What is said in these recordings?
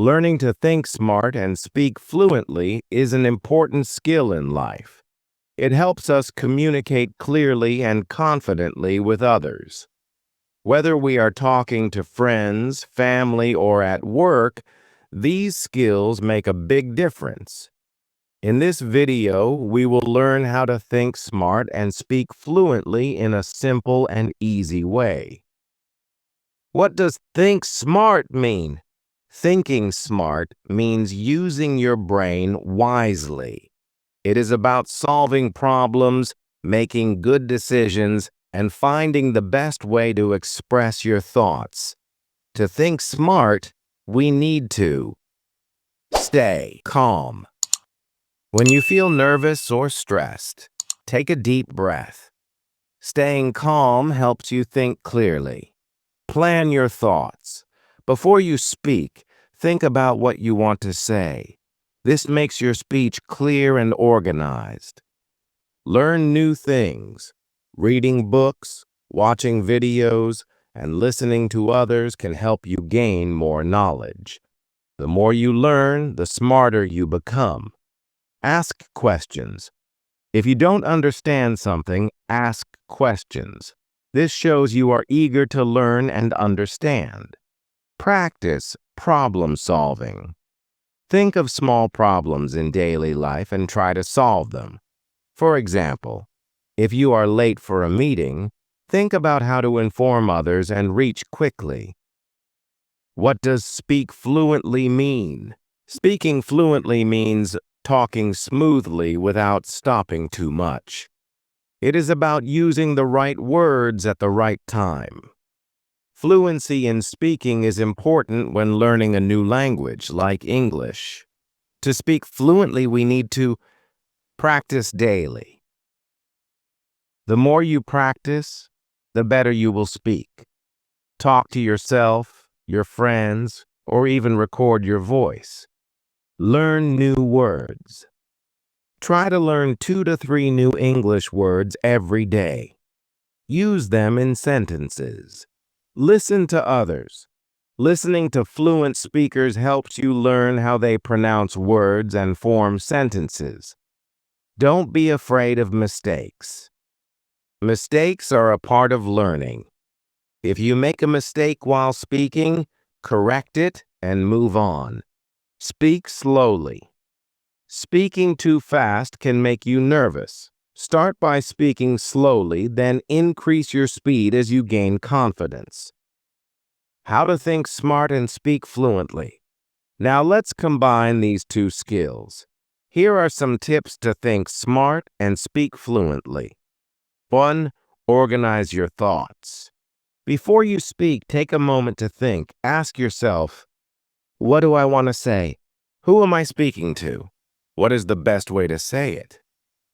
Learning to think smart and speak fluently is an important skill in life. It helps us communicate clearly and confidently with others. Whether we are talking to friends, family, or at work, these skills make a big difference. In this video, we will learn how to think smart and speak fluently in a simple and easy way. What does think smart mean? Thinking smart means using your brain wisely. It is about solving problems, making good decisions, and finding the best way to express your thoughts. To think smart, we need to stay calm. When you feel nervous or stressed, take a deep breath. Staying calm helps you think clearly. Plan your thoughts. Before you speak, think about what you want to say. This makes your speech clear and organized. Learn new things. Reading books, watching videos, and listening to others can help you gain more knowledge. The more you learn, the smarter you become. Ask questions. If you don't understand something, ask questions. This shows you are eager to learn and understand. Practice problem solving. Think of small problems in daily life and try to solve them. For example, if you are late for a meeting, think about how to inform others and reach quickly. What does speak fluently mean? Speaking fluently means talking smoothly without stopping too much. It is about using the right words at the right time. Fluency in speaking is important when learning a new language like English. To speak fluently, we need to practice daily. The more you practice, the better you will speak. Talk to yourself, your friends, or even record your voice. Learn new words. Try to learn 2 to 3 new English words every day. Use them in sentences. Listen to others. Listening to fluent speakers helps you learn how they pronounce words and form sentences. Don't be afraid of mistakes. Mistakes are a part of learning. If you make a mistake while speaking, correct it and move on. Speak slowly. Speaking too fast can make you nervous. Start by speaking slowly, then increase your speed as you gain confidence. How to think smart and speak fluently. Now let's combine these two skills. Here are some tips to think smart and speak fluently. 1. Organize your thoughts. Before you speak, take a moment to think. Ask yourself, what do I want to say? Who am I speaking to? What is the best way to say it?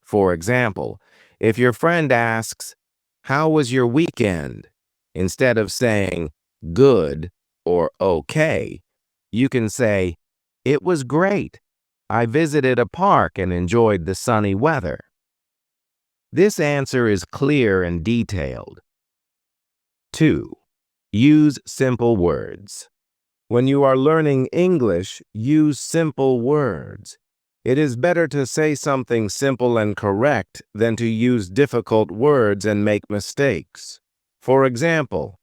For example, if your friend asks, how was your weekend? Instead of saying good or okay, you can say, it was great. I visited a park and enjoyed the sunny weather. This answer is clear and detailed. 2. Use simple words. When you are learning English, use simple words. It is better to say something simple and correct than to use difficult words and make mistakes. For example,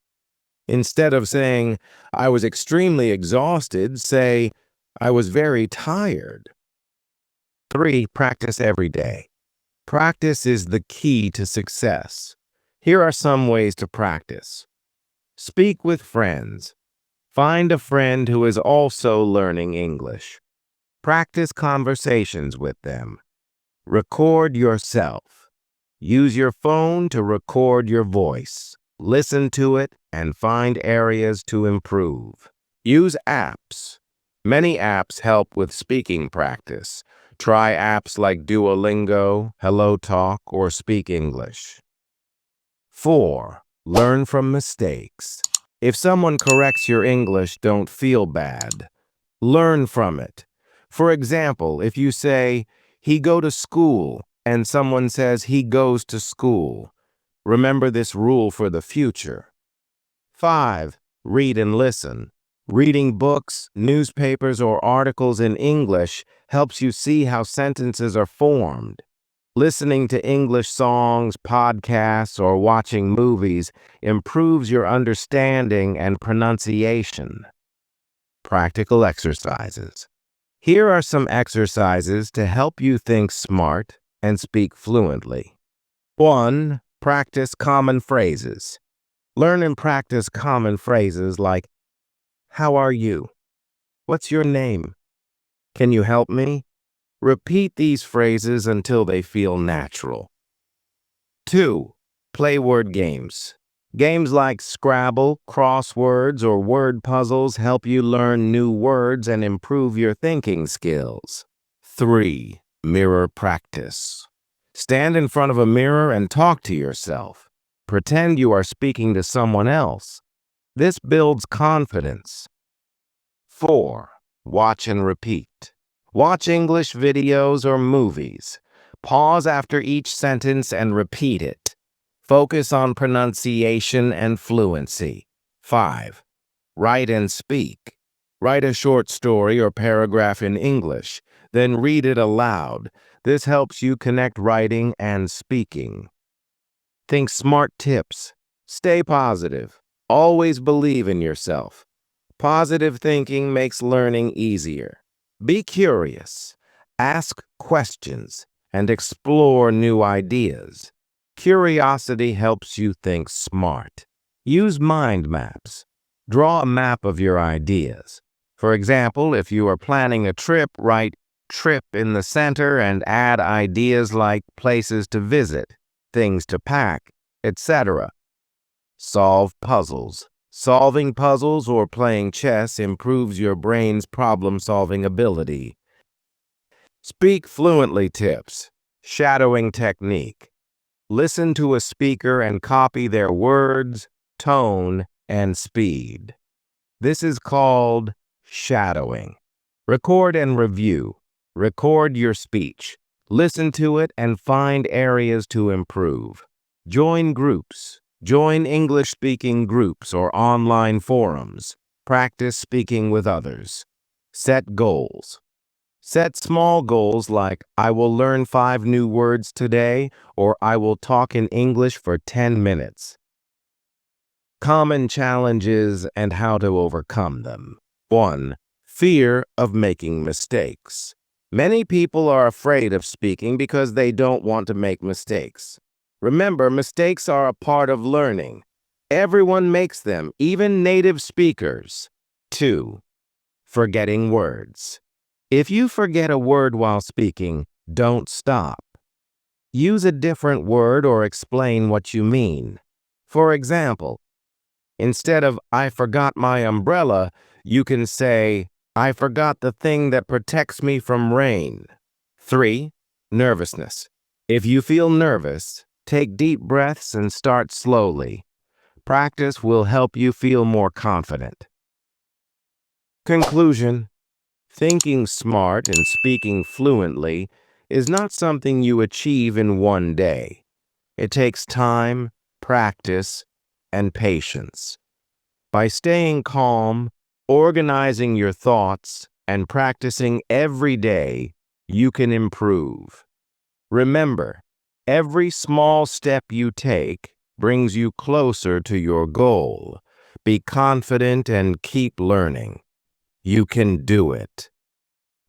instead of saying, I was extremely exhausted, say, I was very tired. 3. Practice every day. Practice is the key to success. Here are some ways to practice. Speak with friends. Find a friend who is also learning English. Practice conversations with them. Record yourself. Use your phone to record your voice. Listen to it and find areas to improve. Use apps. Many apps help with speaking practice. Try apps like Duolingo, HelloTalk, or Speak English. 4. Learn from mistakes. If someone corrects your English, don't feel bad. Learn from it. For example, if you say, he go to school, and someone says he goes to school, remember this rule for the future. 5. Read and listen. Reading books, newspapers, or articles in English helps you see how sentences are formed. Listening to English songs, podcasts, or watching movies improves your understanding and pronunciation. Practical exercises. Here are some exercises to help you think smart and speak fluently. 1. Practice common phrases. Learn and practice common phrases like, "How are you? What's your name? Can you help me?" Repeat these phrases until they feel natural. 2. Play word games. Games like Scrabble, crosswords, or word puzzles help you learn new words and improve your thinking skills. 3. Mirror practice. Stand in front of a mirror and talk to yourself. Pretend you are speaking to someone else. This builds confidence. 4. Watch and repeat. Watch English videos or movies. Pause after each sentence and repeat it. Focus on pronunciation and fluency. 5. Write and speak. Write a short story or paragraph in English, then read it aloud. This helps you connect writing and speaking. Think smart tips. Stay positive. Always believe in yourself. Positive thinking makes learning easier. Be curious. Ask questions and explore new ideas. Curiosity helps you think smart. Use mind maps. Draw a map of your ideas. For example, if you are planning a trip, write "trip" in the center and add ideas like places to visit, things to pack, etc. Solve puzzles. Solving puzzles or playing chess improves your brain's problem-solving ability. Speak fluently tips. Shadowing technique. Listen to a speaker and copy their words, tone, and speed. This is called shadowing. Record and review. Record your speech. Listen to it and find areas to improve. Join groups. Join English-speaking groups or online forums. Practice speaking with others. Set goals. Set small goals like, "I will learn 5 new words today," or "I will talk in English for 10 minutes. Common challenges and how to overcome them. 1. Fear of making mistakes. Many people are afraid of speaking because they don't want to make mistakes. Remember, mistakes are a part of learning. Everyone makes them, even native speakers. 2. Forgetting words. If you forget a word while speaking, don't stop. Use a different word or explain what you mean. For example, instead of "I forgot my umbrella," you can say, "I forgot the thing that protects me from rain." 3. Nervousness. If you feel nervous, take deep breaths and start slowly. Practice will help you feel more confident. Conclusion. Thinking smart and speaking fluently is not something you achieve in one day. It takes time, practice, and patience. By staying calm, organizing your thoughts, and practicing every day, you can improve. Remember, every small step you take brings you closer to your goal. Be confident and keep learning. You can do it.